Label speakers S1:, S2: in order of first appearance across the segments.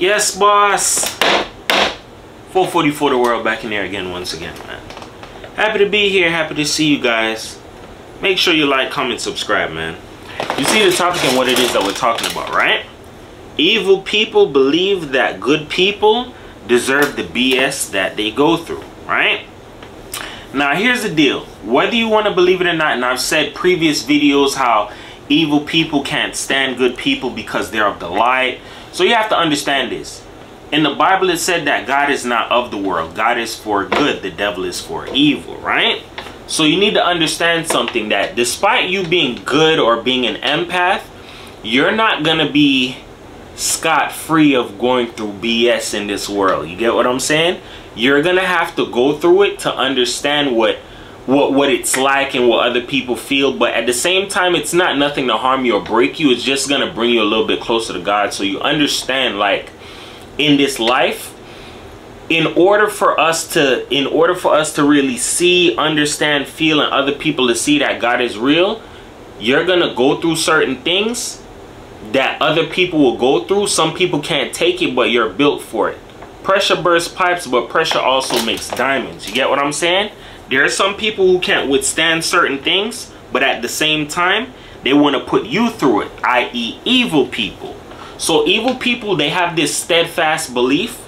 S1: Yes, boss. 444 the world, back in there again once again, man. Happy to be here, happy to see you guys. Make sure you like, comment, subscribe, man. You see the topic and what it is that we're talking about, right? Evil people believe that good people deserve the BS that they go through, right? Now here's the deal. Whether you want to believe it or not, and I've said previous videos how evil people can't stand good people because they're of the light. So you have to understand this. In the Bible it said that God is not of the world. God is for good. The devil is for evil, right? So you need to understand something, that despite you being good or being an empath, you're not going to be scot-free of going through BS in this world. You get what I'm saying? You're going to have to go through it to understand what it's like and what other people feel. But at the same time, it's not nothing to harm you or break you. It's just going to bring you a little bit closer to God. So you understand, like, in this life, in order for us to really see, understand, feel, and other people to see that God is real, you're going to go through certain things that other people will go through. Some people can't take it, but you're built for it. Pressure bursts pipes, but pressure also makes diamonds. You get what I'm saying? There are some people who can't withstand certain things, but at the same time, they want to put you through it, i.e. evil people. So evil people, they have this steadfast belief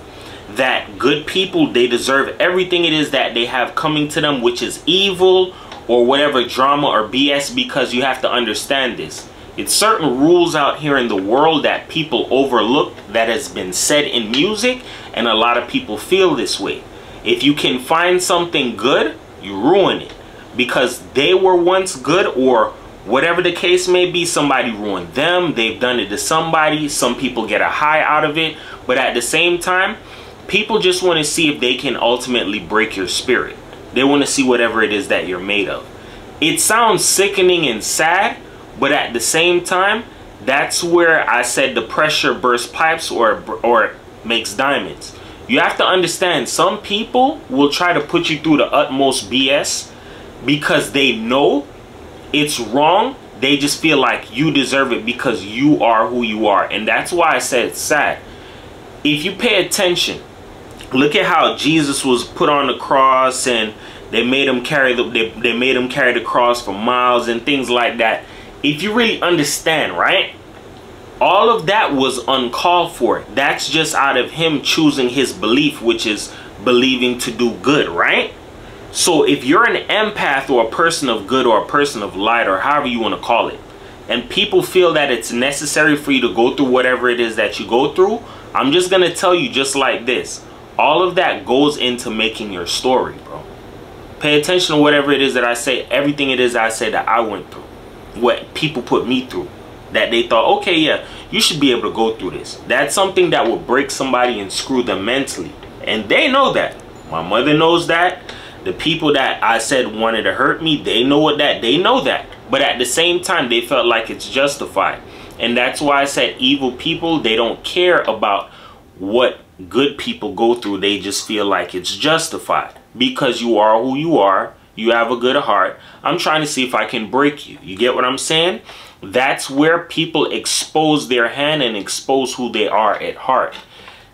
S1: that good people, they deserve everything it is that they have coming to them, which is evil or whatever drama or BS, because you have to understand this. It's certain rules out here in the world that people overlook that has been said in music, and a lot of people feel this way. If you can find something good, you ruin it because they were once good, or whatever the case may be. Somebody ruined them, they've done it to somebody, some people get a high out of it, but at the same time, people just want to see if they can ultimately break your spirit. They want to see whatever it is that you're made of. It sounds sickening and sad, but at the same time, that's where I said the pressure bursts pipes or makes diamonds. You have to understand, some people will try to put you through the utmost BS because they know it's wrong. They just feel like you deserve it because you are who you are. And that's why I said it's sad. If you pay attention, look at how Jesus was put on the cross, and they made him carry the cross for miles and things like that. If you really understand, right? All of that was uncalled for. That's just out of him choosing his belief, which is believing to do good, right? So if you're an empath or a person of good or a person of light, or however you want to call it, and people feel that it's necessary for you to go through whatever it is that you go through, I'm just going to tell you just like this. All of that goes into making your story, bro. Pay attention to whatever it is that I say, everything it is I say that I went through, what people put me through, that they thought, okay, yeah, you should be able to go through this. That's something that will break somebody and screw them mentally. And they know that. My mother knows that. The people that I said wanted to hurt me, they know they know that. But at the same time, they felt like it's justified. And that's why I said evil people, they don't care about what good people go through. They just feel like it's justified. Because you are who you are. You have a good heart. I'm trying to see if I can break you. You get what I'm saying? That's where people expose their hand and expose who they are at heart.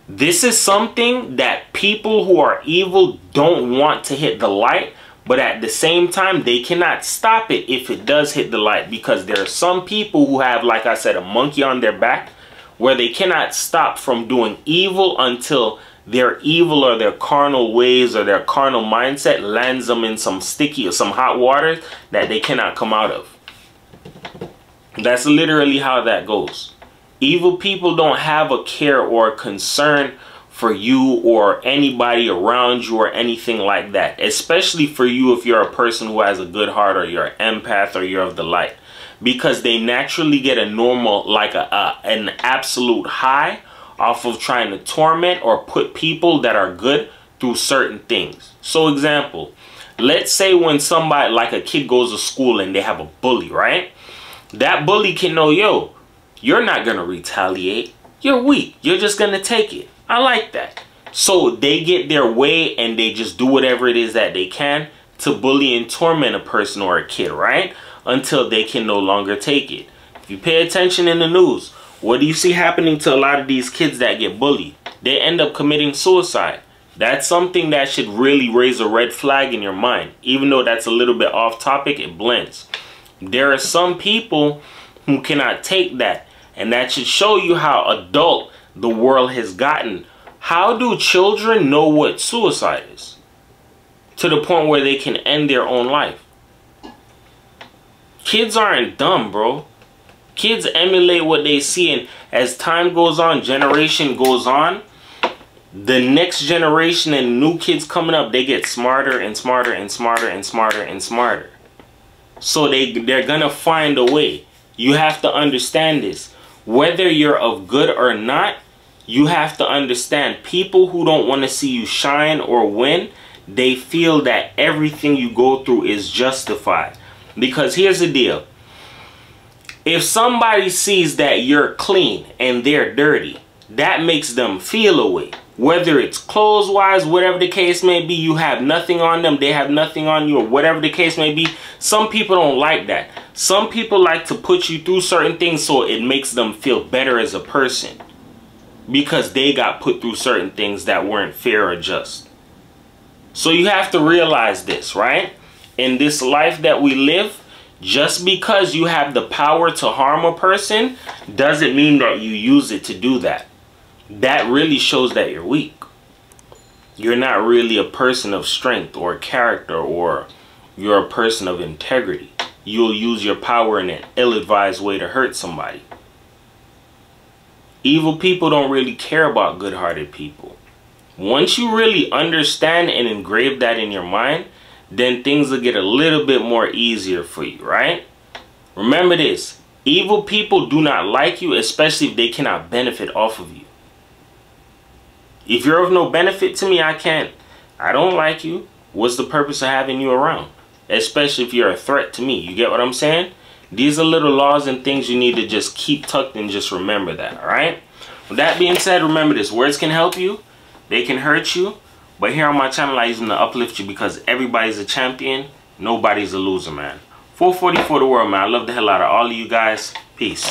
S1: This is something that people who are evil don't want to hit the light, but at the same time, they cannot stop it if it does hit the light, because there are some people who have, like I said, a monkey on their back, where they cannot stop from doing evil until their evil or their carnal ways or their carnal mindset lands them in some sticky or some hot water that they cannot come out of. That's literally how that goes. Evil people don't have a care or a concern for you or anybody around you or anything like that. Especially for you if you're a person who has a good heart, or you're an empath, or you're of the light. Because they naturally get a normal, like an absolute high off of trying to torment or put people that are good through certain things. So example, let's say when somebody, like a kid, goes to school and they have a bully, right? That bully can know, yo, you're not going to retaliate. You're weak. You're just going to take it. I like that. So they get their way and they just do whatever it is that they can to bully and torment a person or a kid, right? Until they can no longer take it. If you pay attention in the news, What do you see happening to a lot of these kids that get bullied? They end up committing suicide. That's something that should really raise a red flag in your mind. Even though that's a little bit off topic, it blends. There are some people who cannot take that, and that should show you how adult the world has gotten. How do children know what suicide is? To the point where they can end their own life. Kids aren't dumb, bro. Kids emulate what they see, and as time goes on, generation goes on, the next generation and new kids coming up, they get smarter and smarter and smarter and smarter and smarter. So they're gonna find a way. You have to understand this. Whether you're of good or not, you have to understand people who don't want to see you shine or win, they feel that everything you go through is justified. Because here's the deal. If somebody sees that you're clean and they're dirty, that makes them feel a way. Whether it's clothes wise, whatever the case may be, you have nothing on them, they have nothing on you, or whatever the case may be. Some people don't like that. Some people like to put you through certain things so it makes them feel better as a person. Because they got put through certain things that weren't fair or just. So you have to realize this, right? In this life that we live, just because you have the power to harm a person doesn't mean that you use it to do that. That really shows that you're weak. You're not really a person of strength or character, or you're a person of integrity. You'll use your power in an ill-advised way to hurt somebody. Evil people don't really care about good-hearted people. Once you really understand and engrave that in your mind, then things will get a little bit more easier for you, right? Remember this. Evil people do not like you, especially if they cannot benefit off of you. If you're of no benefit to me, I don't like you. What's the purpose of having you around? Especially if you're a threat to me. You get what I'm saying? These are little laws and things you need to just keep tucked and just remember that, all right? With that being said, remember this. Words can help you. They can hurt you. But here on my channel, I use them to uplift you, because everybody's a champion. Nobody's a loser, man. 440 for the world, man. I love the hell out of all of you guys. Peace.